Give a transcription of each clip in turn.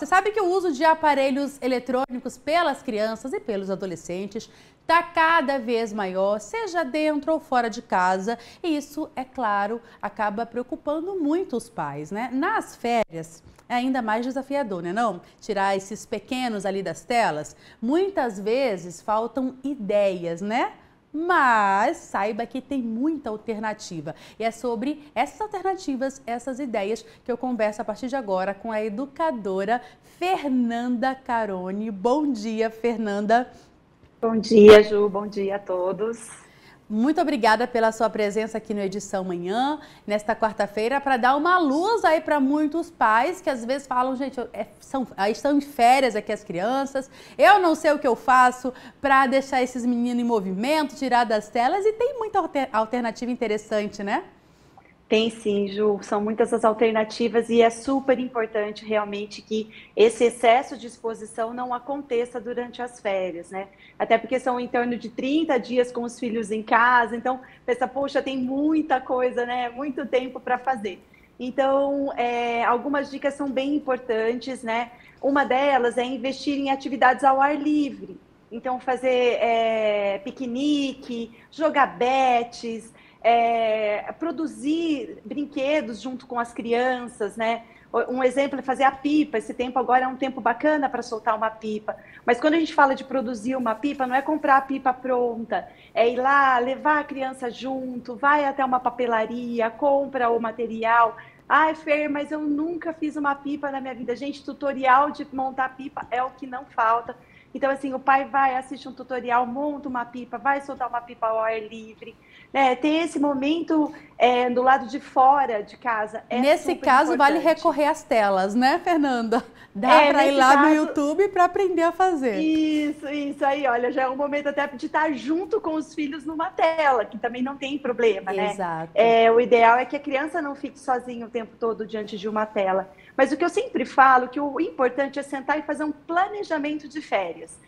Você sabe que o uso de aparelhos eletrônicos pelas crianças e pelos adolescentes está cada vez maior, seja dentro ou fora de casa. E isso, é claro, acaba preocupando muito os pais, né? Nas férias é ainda mais desafiador, né não? Tirar esses pequenos ali das telas. Muitas vezes faltam ideias, né? Mas saiba que tem muita alternativa. E é sobre essas alternativas, essas ideias, que eu converso a partir de agora com a educadora Fernanda Carone. Bom dia, Fernanda. Bom dia, Ju. Bom dia a todos. Muito obrigada pela sua presença aqui no Edição Manhã, nesta quarta-feira, para dar uma luz aí para muitos pais que às vezes falam, gente, estão em férias aqui as crianças, eu não sei o que eu faço para deixar esses meninos em movimento, tirar das telas, e tem muita alternativa interessante, né? Tem sim, Ju. São muitas as alternativas e é super importante realmente que esse excesso de exposição não aconteça durante as férias, né? Até porque são em torno de 30 dias com os filhos em casa, então pensa, poxa, tem muita coisa, né? Muito tempo para fazer. Então, algumas dicas são bem importantes, né? Uma delas é investir em atividades ao ar livre. Então, fazer piquenique, jogar betes, produzir brinquedos junto com as crianças, né? Um exemplo é fazer a pipa. Esse tempo agora é um tempo bacana para soltar uma pipa. Mas quando a gente fala de produzir uma pipa, não é comprar a pipa pronta. É ir lá, levar a criança junto, vai até uma papelaria, compra o material. Ai, Fer, mas eu nunca fiz uma pipa na minha vida. Gente, tutorial de montar pipa é o que não falta. Então, assim, o pai vai, assiste um tutorial, monta uma pipa, vai soltar uma pipa ao ar livre, né? Tem esse momento do lado de fora de casa. Nesse caso, vale recorrer às telas, né, Fernanda? Dá para ir lá no YouTube para aprender a fazer. Isso aí, olha, já é um momento até de estar junto com os filhos numa tela, que também não tem problema, né? Exato. O ideal é que a criança não fique sozinha o tempo todo diante de uma tela. Mas o que eu sempre falo, que o importante é sentar e fazer um planejamento de férias.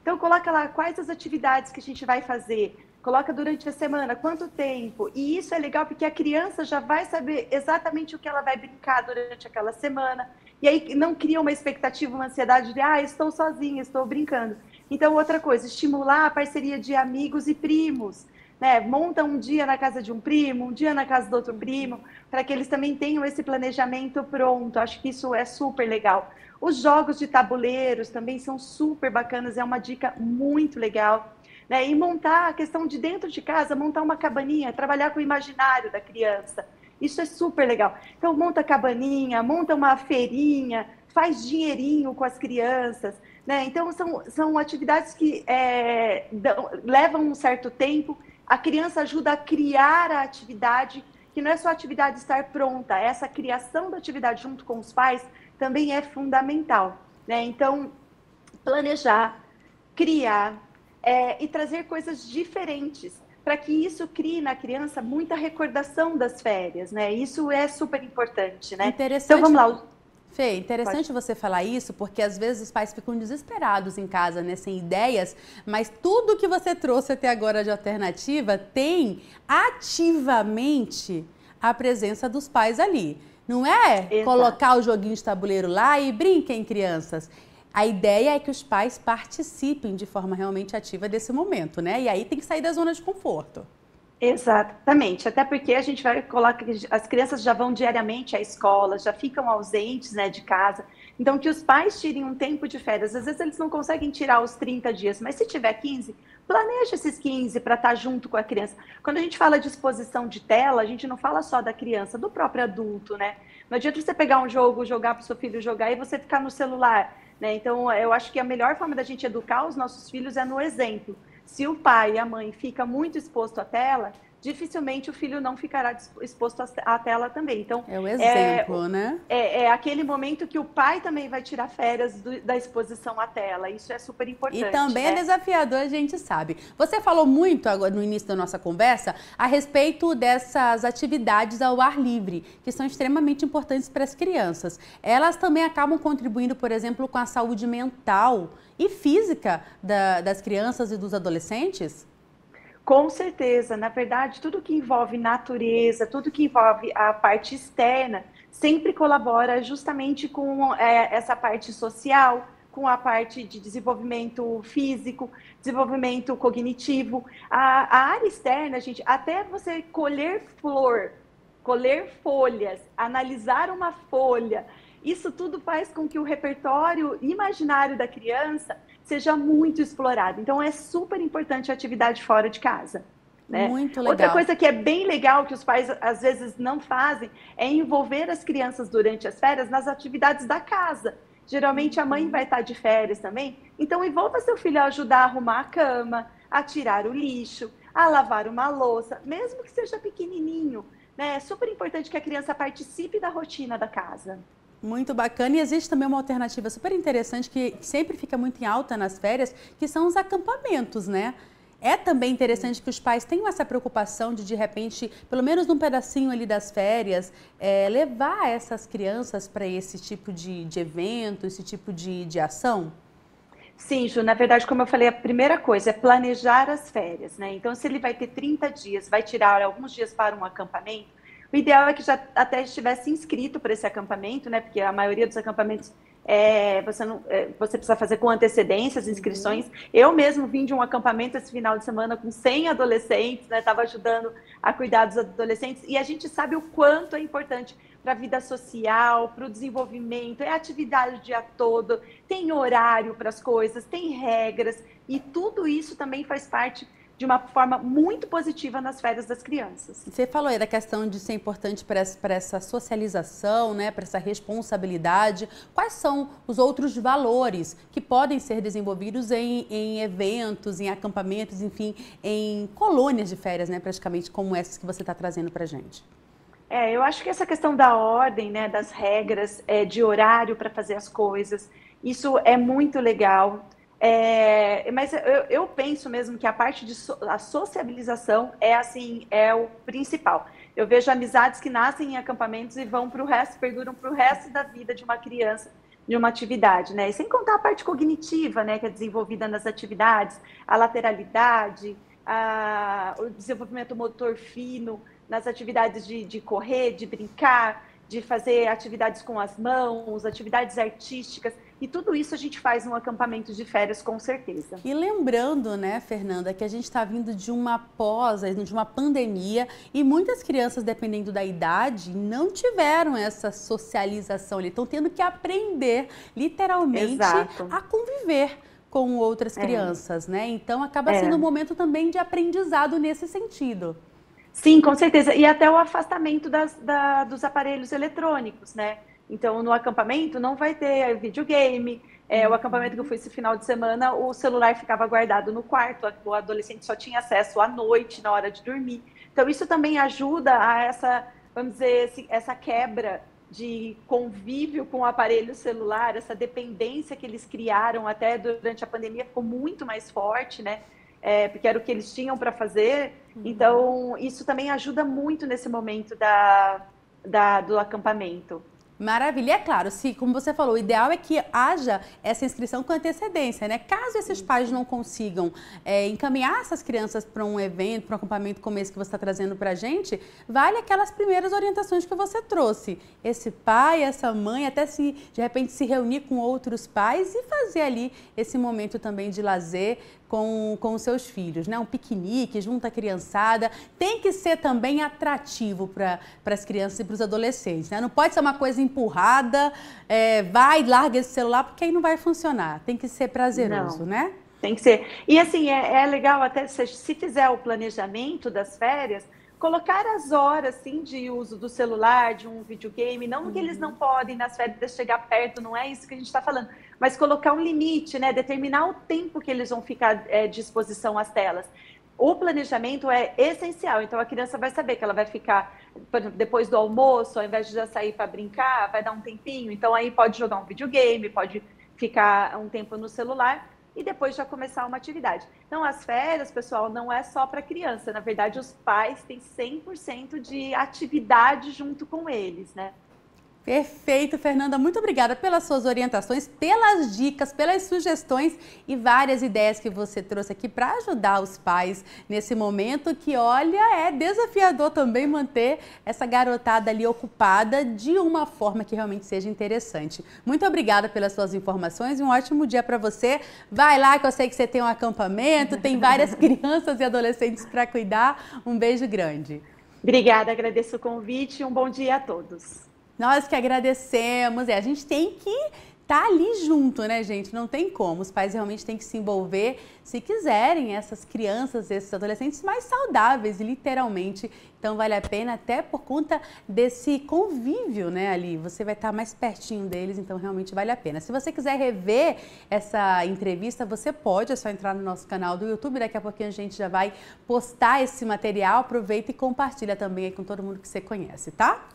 Então, coloca lá quais as atividades que a gente vai fazer, coloca durante a semana, quanto tempo. E isso é legal porque a criança já vai saber exatamente o que ela vai brincar durante aquela semana. E aí não cria uma expectativa, uma ansiedade de, estou sozinha, estou brincando. Então, outra coisa, estimular a parceria de amigos e primos. Né? Monta um dia na casa de um primo, um dia na casa do outro primo, para que eles também tenham esse planejamento pronto. Acho que isso é super legal. Os jogos de tabuleiros também são super bacanas, é uma dica muito legal. Né? E montar a questão de dentro de casa, montar uma cabaninha, trabalhar com o imaginário da criança. Isso é super legal. Então, monta cabaninha, monta uma feirinha, faz dinheirinho com as crianças. Né? Então, são atividades que levam um certo tempo. A criança ajuda a criar a atividade, que não é só a atividade estar pronta, essa criação da atividade junto com os pais também é fundamental. Né? Então, planejar, criar e trazer coisas diferentes, para que isso crie na criança muita recordação das férias. Né? Isso é super importante. Né? Interessante. Então, vamos lá. Fê, interessante você falar isso, porque às vezes os pais ficam desesperados em casa, né, sem ideias, mas tudo que você trouxe até agora de alternativa tem ativamente a presença dos pais ali. Não é Exato. Colocar o joguinho de tabuleiro lá e brinquem, crianças. A ideia é que os pais participem de forma realmente ativa desse momento, né? E aí tem que sair da zona de conforto. Exatamente, até porque a gente vai colocar, as crianças já vão diariamente à escola, já ficam ausentes, né, de casa, então que os pais tirem um tempo de férias. Às vezes eles não conseguem tirar os 30 dias, mas se tiver 15, planeja esses 15 para estar junto com a criança. Quando a gente fala de exposição de tela, a gente não fala só da criança, do próprio adulto, né? Não adianta você pegar um jogo, jogar para o seu filho jogar e você ficar no celular, né? Então eu acho que a melhor forma da gente educar os nossos filhos é no exemplo. Se o pai e a mãe fica muito exposto à tela, dificilmente o filho não ficará exposto à tela também. Então, é o exemplo, né? É aquele momento que o pai também vai tirar férias da exposição à tela. Isso é super importante. E também né? É desafiador, a gente sabe. Você falou muito agora, no início da nossa conversa a respeito dessas atividades ao ar livre, que são extremamente importantes para as crianças. Elas também acabam contribuindo, por exemplo, com a saúde mental e física das crianças e dos adolescentes? Com certeza. Na verdade, tudo que envolve natureza, tudo que envolve a parte externa, sempre colabora justamente com essa parte social, com a parte de desenvolvimento físico, desenvolvimento cognitivo. A área externa, gente, até você colher flor, colher folhas, analisar uma folha, isso tudo faz com que o repertório imaginário da criança seja muito explorado. Então, é super importante a atividade fora de casa. Né? Muito legal. Outra coisa que é bem legal, que os pais às vezes não fazem, é envolver as crianças durante as férias nas atividades da casa. Geralmente a mãe vai estar de férias também, então envolva seu filho a ajudar a arrumar a cama, a tirar o lixo, a lavar uma louça, mesmo que seja pequenininho. Né? É super importante que a criança participe da rotina da casa. Muito bacana, e existe também uma alternativa super interessante que sempre fica muito em alta nas férias, que são os acampamentos, né? É também interessante que os pais tenham essa preocupação de repente, pelo menos num pedacinho ali das férias, levar essas crianças para esse tipo de evento, esse tipo de ação? Sim, Ju, na verdade, como eu falei, a primeira coisa é planejar as férias, né? Então, se ele vai ter 30 dias, vai tirar alguns dias para um acampamento, o ideal é que já até estivesse inscrito para esse acampamento, né? Porque a maioria dos acampamentos você precisa fazer com antecedência as inscrições. Eu mesmo vim de um acampamento esse final de semana com 100 adolescentes, né? Estava ajudando a cuidar dos adolescentes, e a gente sabe o quanto é importante para a vida social, para o desenvolvimento, é atividade o dia todo, tem horário para as coisas, tem regras, e tudo isso também faz parte de uma forma muito positiva nas férias das crianças. Você falou aí da questão de ser importante para essa socialização, né, para essa responsabilidade. Quais são os outros valores que podem ser desenvolvidos em eventos, em acampamentos, enfim, em colônias de férias, né, praticamente como essas que você está trazendo para a gente? Eu acho que essa questão da ordem, né, das regras, de horário para fazer as coisas, isso é muito legal. Mas eu penso mesmo que a parte a sociabilização é o principal. Eu vejo amizades que nascem em acampamentos e vão para o resto, perduram para o resto da vida de uma criança, de uma atividade, né? E sem contar a parte cognitiva, né, que é desenvolvida nas atividades, a lateralidade, o desenvolvimento motor fino, nas atividades de correr, de brincar, de fazer atividades com as mãos, atividades artísticas. E tudo isso a gente faz num acampamento de férias, com certeza. E lembrando, né, Fernanda, que a gente está vindo de de uma pandemia, e muitas crianças, dependendo da idade, não tiveram essa socialização. Eles estão tendo que aprender, literalmente, Exato. a conviver com outras crianças, né? Então, acaba sendo um momento também de aprendizado nesse sentido. Sim, com certeza. E até o afastamento dos aparelhos eletrônicos, né? Então, no acampamento não vai ter videogame. O acampamento que eu fui esse final de semana, o celular ficava guardado no quarto, o adolescente só tinha acesso à noite, na hora de dormir. Então, isso também ajuda a vamos dizer, essa quebra de convívio com o aparelho celular, essa dependência que eles criaram até durante a pandemia ficou muito mais forte, né? Porque era o que eles tinham para fazer. Então, isso também ajuda muito nesse momento do acampamento. Maravilha. E é claro, como você falou, o ideal é que haja essa inscrição com antecedência, né? Caso esses pais não consigam encaminhar essas crianças para um evento, para um acampamento como esse que você está trazendo para a gente, vale aquelas primeiras orientações que você trouxe. Esse pai, essa mãe, até de repente se reunir com outros pais e fazer ali esse momento também de lazer com os seus filhos, né? Um piquenique junto à criançada, tem que ser também atrativo para as crianças e para os adolescentes, né? Não pode ser uma coisa empurrada, larga esse celular, porque aí não vai funcionar. Tem que ser prazeroso, né? Tem que ser. E assim, é legal até se fizer o planejamento das férias, colocar as horas, assim, de uso do celular, de um videogame, não que eles não podem nas férias chegar perto, não é isso que a gente está falando, mas colocar um limite, né, determinar o tempo que eles vão ficar de exposição às telas. O planejamento é essencial, então a criança vai saber que ela vai ficar, por exemplo, depois do almoço, ao invés de já sair para brincar, vai dar um tempinho, então aí pode jogar um videogame, pode ficar um tempo no celular, e depois já começar uma atividade. Então, as férias, pessoal, não é só para criança. Na verdade, os pais têm 100% de atividade junto com eles, né? Perfeito, Fernanda. Muito obrigada pelas suas orientações, pelas dicas, pelas sugestões e várias ideias que você trouxe aqui para ajudar os pais nesse momento que, olha, é desafiador também manter essa garotada ali ocupada de uma forma que realmente seja interessante. Muito obrigada pelas suas informações e um ótimo dia para você. Vai lá que eu sei que você tem um acampamento, tem várias crianças e adolescentes para cuidar. Um beijo grande. Obrigada, agradeço o convite e um bom dia a todos. Nós que agradecemos. A gente tem que estar ali junto, né, gente? Não tem como. Os pais realmente têm que se envolver se quiserem essas crianças, esses adolescentes mais saudáveis, literalmente. Então vale a pena até por conta desse convívio, né, ali. Você vai estar mais pertinho deles, então realmente vale a pena. Se você quiser rever essa entrevista, você pode, é só entrar no nosso canal do YouTube. Daqui a pouquinho a gente já vai postar esse material. Aproveita e compartilha também aí com todo mundo que você conhece, tá?